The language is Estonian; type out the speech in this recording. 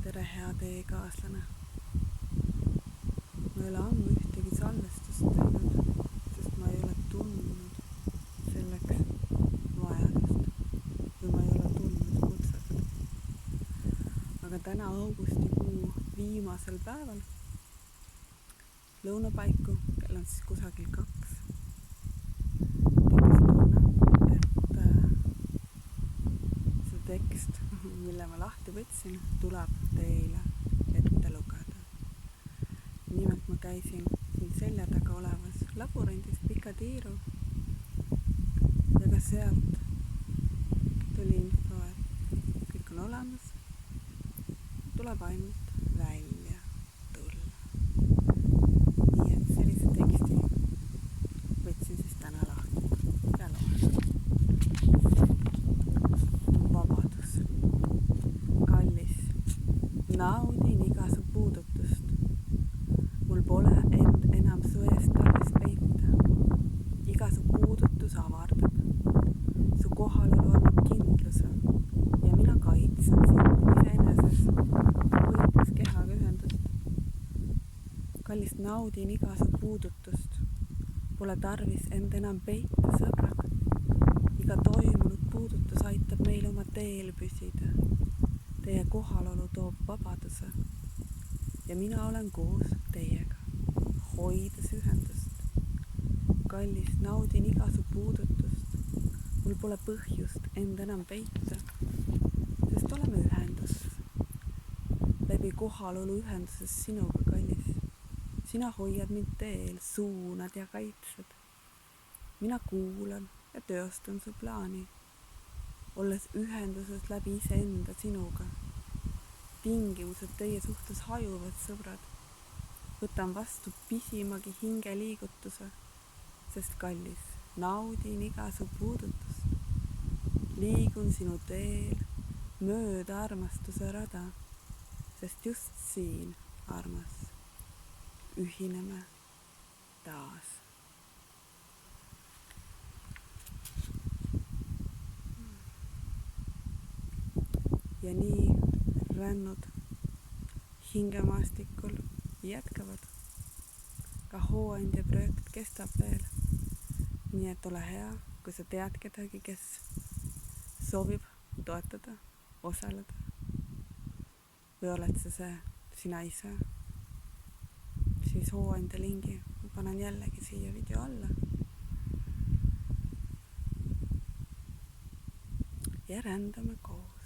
tere, hea teekaaslane. Ma ei ole ammu ühtegi salvestust teinud, sest ma ei ole tundnud selleks vajadust või ma ei ole tundnud kutset. Aga täna augustikuu viimasel päeval lõunapaiku, kell on siis kusagil 2, tekkis tunne, et see tekst, mille ma lahti võtsin, tuleb teile ette lugeda. Nimelt ma käisin siin selja taga olevas labürindis pika tiiru ja ka sealt tuli info, et kõik on olemas, tuleb ainult välja tulla. Nii et sellise teksti võtsin siis täna lahti ja loen. Vabadus. Kallis, naudin iga su puudutust. Mul pole end enam su eest tarvis peita. Iga su puudutus avardab. Su kohalolu annab kindluse ja mina kaitsen sind iseeneses, hoides kehaga ühendust. Kallis, naudin iga su puudutust. Pole tarvis end enam peita, sõbrad. Iga toimunud puudutus aitab meil oma teel püsida. Teie kohalolu toob vabaduse ja mina olen koos teiega, hoides ühendust. Kallis, naudin iga su puudutust. Mul pole põhjust end enam peita, sest oleme ühenduses. Läbi kohalolu ühenduses sinuga, kallis. Sina hoiad mind teel, suunad ja kaitsed. Mina kuulan ja teostan su plaani, olles ühenduses läbi iseenda sinuga. Tingimused teie suhtes hajuvad, sõbrad. Võtan vastu pisimagi hingeliigutuse, sest kallis, naudin iga su puudutust. Liigun sinu teel mööda armastuse rada, sest just siin, armas, ühineme taas. Ja nii rännud hingemaastikul jätkavad. Ka hooandja projekt kestab veel. Nii et ole hea, kui sa tead kedagi, kes soovib toetada, osaleda. Või oled see sina ise. Siis hooandja lingi panen jällegi siia video alla. Ja rändame koos.